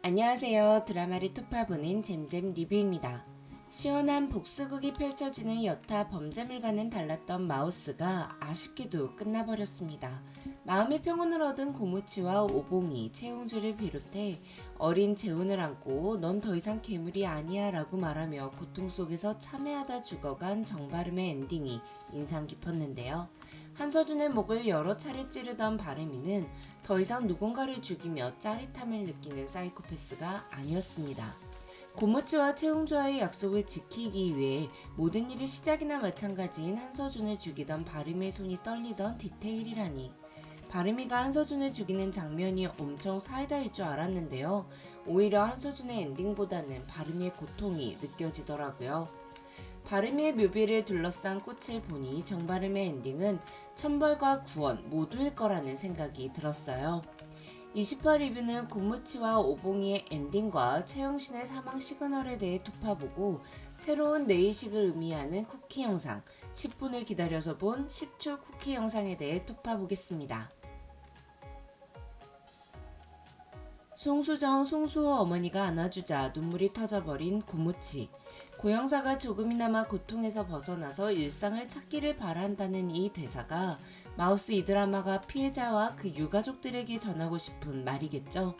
안녕하세요. 드라마를 투파보는 잼잼 리뷰입니다. 시원한 복수극이 펼쳐지는 여타 범죄물과는 달랐던 마우스가 아쉽게도 끝나버렸습니다. 마음의 평온을 얻은 고무치와 오봉이, 채용주를 비롯해 어린 재훈을 안고 넌 더 이상 괴물이 아니야 라고 말하며 고통 속에서 참회하다 죽어간 정바름의 엔딩이 인상 깊었는데요. 한서준의 목을 여러 차례 찌르던 바람이는 더 이상 누군가를 죽이며 짜릿함을 느끼는 사이코패스가 아니었습니다. 고무치와 채용주와의 약속을 지키기 위해 모든 일이 시작이나 마찬가지인 한서준을 죽이던 바람의 손이 떨리던 디테일이라니. 바람이가 한서준을 죽이는 장면이 엄청 사이다일 줄 알았는데요. 오히려 한서준의 엔딩보다는 바람이의 고통이 느껴지더라고요. 바르미의 묘비를 둘러싼 꽃을 보니 정바름의 엔딩은 천벌과 구원 모두일 거라는 생각이 들었어요. 28 리뷰는 고무치와 오봉이의 엔딩과 최영신의 사망 시그널에 대해 투파보고 새로운 내의식을 의미하는 쿠키 영상, 10분을 기다려서 본 10초 쿠키 영상에 대해 투파보겠습니다. 송수정, 송수호 어머니가 안아주자 눈물이 터져버린 고무치. 고영사가 조금이나마 고통에서 벗어나서 일상을 찾기를 바란다는 이 대사가 마우스 이 드라마가 피해자와 그 유가족들에게 전하고 싶은 말이겠죠.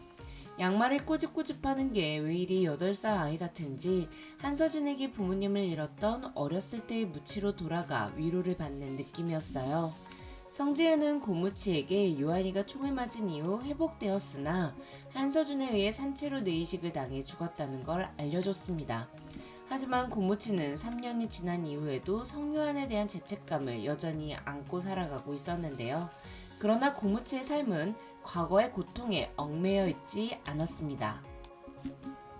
양말을 꼬집꼬집하는 게 왜 이리 8살 아이 같은지 한서준에게 부모님을 잃었던 어렸을 때의 무치로 돌아가 위로를 받는 느낌이었어요. 성지혜는 고무치에게 요한이가 총을 맞은 이후 회복되었으나 한서준에 의해 산채로 뇌이식을 당해 죽었다는 걸 알려줬습니다. 하지만 고무치는 3년이 지난 이후에도 성요한에 대한 죄책감을 여전히 안고 살아가고 있었는데요. 그러나 고무치의 삶은 과거의 고통에 얽매여 있지 않았습니다.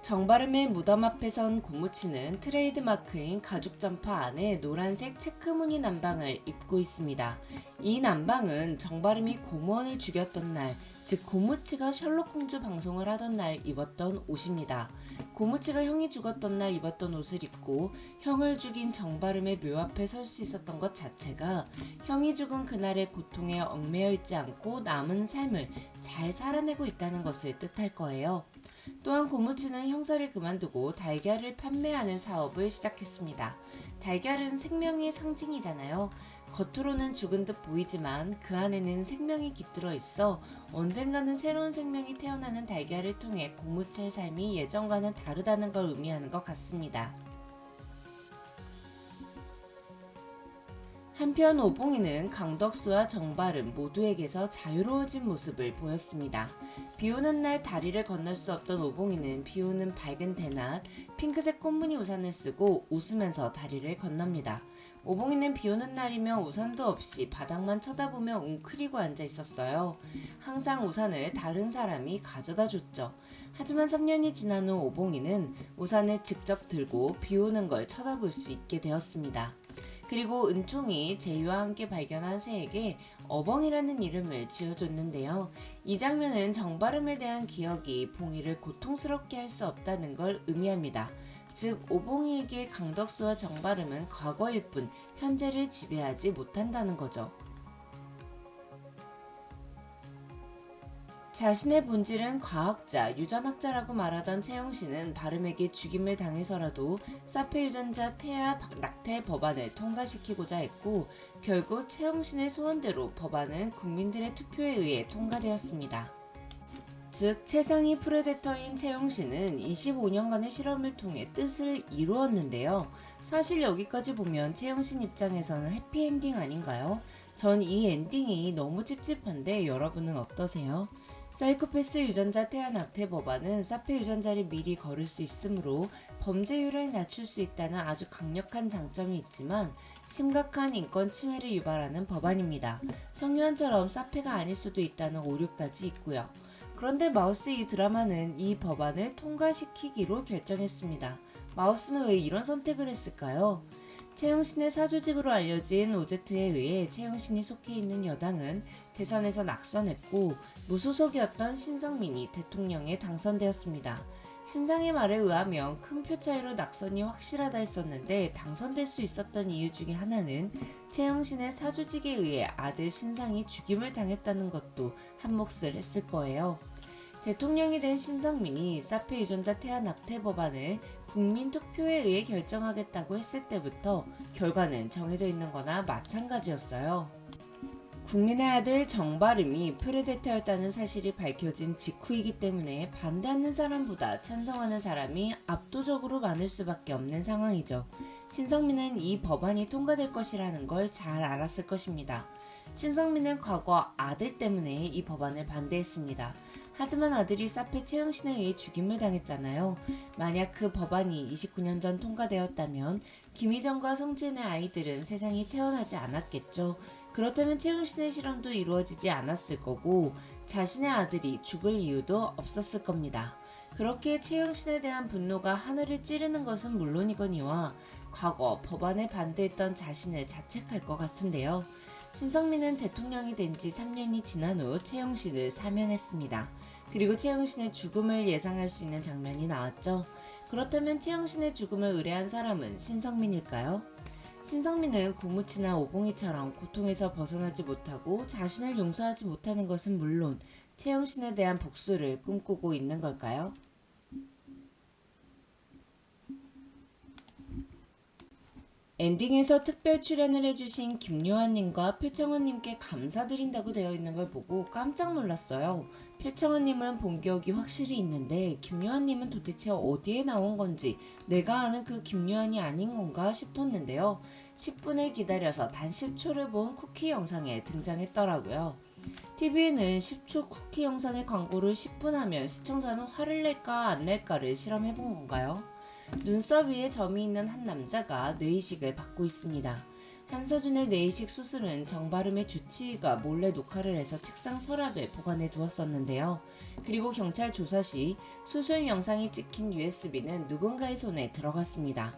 정바름의 무덤 앞에 선 고무치는 트레이드마크인 가죽 점퍼 안에 노란색 체크무늬 남방을 입고 있습니다. 이 남방은 정바름이 고무원을 죽였던 날, 즉 고무치가 셜록 홈즈 방송을 하던 날 입었던 옷입니다. 고무치가 형이 죽었던 날 입었던 옷을 입고 형을 죽인 정바름의 묘 앞에 설 수 있었던 것 자체가 형이 죽은 그날의 고통에 얽매여 있지 않고 남은 삶을 잘 살아내고 있다는 것을 뜻할 거예요. 또한 고무치는 형사를 그만두고 달걀을 판매하는 사업을 시작했습니다. 달걀은 생명의 상징이잖아요. 겉으로는 죽은 듯 보이지만 그 안에는 생명이 깃들어 있어 언젠가는 새로운 생명이 태어나는 달걀을 통해 고무치의 삶이 예전과는 다르다는 걸 의미하는 것 같습니다. 한편 오봉이는 강덕수와 정바름 모두에게서 자유로워진 모습을 보였습니다. 비오는 날 다리를 건널 수 없던 오봉이는 비오는 밝은 대낮 핑크색 꽃무늬 우산을 쓰고 웃으면서 다리를 건넙니다. 오봉이는 비오는 날이며 우산도 없이 바닥만 쳐다보며 웅크리고 앉아 있었어요. 항상 우산을 다른 사람이 가져다 줬죠. 하지만 3년이 지난 후 오봉이는 우산을 직접 들고 비오는 걸 쳐다볼 수 있게 되었습니다. 그리고 은총이 제이와 함께 발견한 새에게 어벙이라는 이름을 지어줬는데요. 이 장면은 정바름에 대한 기억이 봉이를 고통스럽게 할 수 없다는 걸 의미합니다. 즉 오봉이에게 강덕수와 정바름은 과거일 뿐 현재를 지배하지 못한다는 거죠. 자신의 본질은 과학자, 유전학자라고 말하던 채영씨는 바름에게 죽임을 당해서라도 사페 유전자 태아 낙태 법안을 통과시키고자 했고 결국 채영씨의 소원대로 법안은 국민들의 투표에 의해 통과되었습니다. 즉 최상위 프레데터인 채영씨는 25년간의 실험을 통해 뜻을 이루었는데요. 사실 여기까지 보면 채영씨 입장에서는 해피엔딩 아닌가요? 전 이 엔딩이 너무 찝찝한데 여러분은 어떠세요? 사이코패스 유전자 태아 낙태 법안은 사페 유전자를 미리 거를 수 있으므로 범죄율을 낮출 수 있다는 아주 강력한 장점이 있지만 심각한 인권 침해를 유발하는 법안입니다. 성유한처럼 사페가 아닐 수도 있다는 오류까지 있고요. 그런데 마우스 이 드라마는 이 법안을 통과시키기로 결정했습니다. 마우스는 왜 이런 선택을 했을까요? 채영신의 사조직으로 알려진 오제트에 의해 채영신이 속해 있는 여당은 대선에서 낙선했고 무소속이었던 신성민이 대통령에 당선되었습니다. 신상의 말에 의하면 큰 표 차이로 낙선이 확실하다 했었는데 당선될 수 있었던 이유 중에 하나는 채영신의 사조직에 의해 아들 신상이 죽임을 당했다는 것도 한몫을 했을 거예요. 대통령이 된 신성민이 사페 유전자 태아 낙태 법안을 국민 투표에 의해 결정하겠다고 했을 때부터 결과는 정해져 있는 거나 마찬가지였어요. 국민의 아들 정바름이 프레데터였다는 사실이 밝혀진 직후이기 때문에 반대하는 사람보다 찬성하는 사람이 압도적으로 많을 수밖에 없는 상황이죠. 신성민은 이 법안이 통과될 것이라는 걸 잘 알았을 것입니다. 신성민은 과거 아들 때문에 이 법안을 반대했습니다. 하지만 아들이 사페 최영신에 의해 죽임을 당했잖아요. 만약 그 법안이 29년 전 통과되었다면 김희정과 성진의 아이들은 세상이 태어나지 않았겠죠. 그렇다면 최영신의 실험도 이루어지지 않았을 거고 자신의 아들이 죽을 이유도 없었을 겁니다. 그렇게 최영신에 대한 분노가 하늘을 찌르는 것은 물론이거니와 과거 법안에 반대했던 자신을 자책할 것 같은데요. 신성민은 대통령이 된 지 3년이 지난 후 최영신을 사면했습니다. 그리고 최영신의 죽음을 예상할 수 있는 장면이 나왔죠. 그렇다면 최영신의 죽음을 의뢰한 사람은 신성민일까요? 신성민은 고무치나 오봉이처럼 고통에서 벗어나지 못하고 자신을 용서하지 못하는 것은 물론 최영신에 대한 복수를 꿈꾸고 있는 걸까요? 엔딩에서 특별 출연을 해주신 김요한님과 표창원님께 감사드린다고 되어 있는 걸 보고 깜짝 놀랐어요. 표창원님은 본 기억이 확실히 있는데 김요한님은 도대체 어디에 나온 건지 내가 아는 그 김요한이 아닌 건가 싶었는데요. 10분을 기다려서 단 10초를 본 쿠키 영상에 등장했더라고요. TV에는 10초 쿠키 영상의 광고를 10분 하면 시청자는 화를 낼까 안 낼까를 실험해본 건가요? 눈썹 위에 점이 있는 한 남자가 뇌이식을 받고 있습니다. 한서준의 뇌이식 수술은 정바름의 주치의가 몰래 녹화를 해서 책상 서랍에 보관해 두었었는데요. 그리고 경찰 조사 시 수술 영상이 찍힌 USB는 누군가의 손에 들어갔습니다.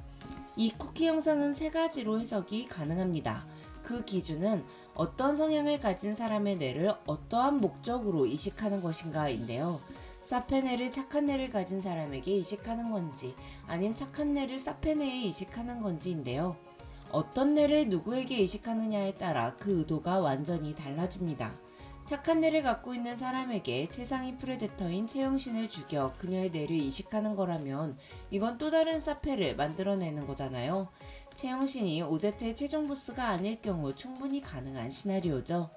이 쿠키 영상은 3가지로 해석이 가능합니다. 그 기준은 어떤 성향을 가진 사람의 뇌를 어떠한 목적으로 이식하는 것인가인데요. 사페뇌를 착한 뇌를 가진 사람에게 이식하는 건지 아님 착한 뇌를 사페뇌에 이식하는 건지인데요. 어떤 뇌를 누구에게 이식하느냐에 따라 그 의도가 완전히 달라집니다. 착한 뇌를 갖고 있는 사람에게 최상위 프레데터인 최영신을 죽여 그녀의 뇌를 이식하는 거라면 이건 또 다른 사페를 만들어내는 거잖아요. 최영신이 오제트의 최종 보스가 아닐 경우 충분히 가능한 시나리오죠.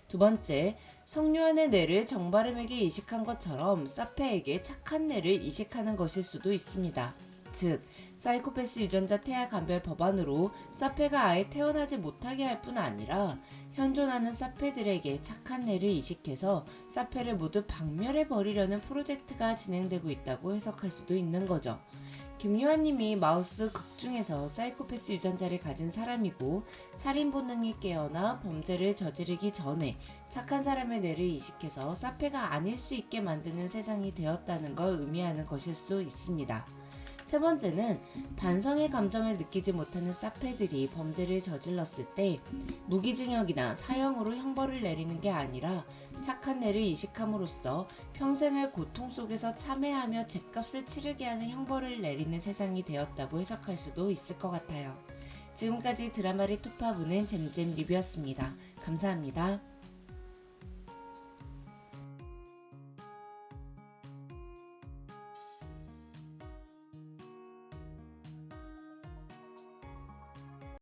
두 번째, 성류한의 뇌를 정바름에게 이식한 것처럼 사페에게 착한 뇌를 이식하는 것일 수도 있습니다. 즉, 사이코패스 유전자 태아 감별 법안으로 사페가 아예 태어나지 못하게 할 뿐 아니라 현존하는 사페들에게 착한 뇌를 이식해서 사페를 모두 박멸해버리려는 프로젝트가 진행되고 있다고 해석할 수도 있는 거죠. 김요한님이 마우스 극 중에서 사이코패스 유전자를 가진 사람이고 살인 본능이 깨어나 범죄를 저지르기 전에 착한 사람의 뇌를 이식해서 사페가 아닐 수 있게 만드는 세상이 되었다는 걸 의미하는 것일 수 있습니다. 세 번째는 반성의 감정을 느끼지 못하는 사페들이 범죄를 저질렀을 때 무기징역이나 사형으로 형벌을 내리는 게 아니라 착한 뇌를 이식함으로써 평생을 고통 속에서 참회하며 죗값을 치르게 하는 형벌을 내리는 세상이 되었다고 해석할 수도 있을 것 같아요. 지금까지 드라마를 토파보는 잼잼 리뷰였습니다. 감사합니다.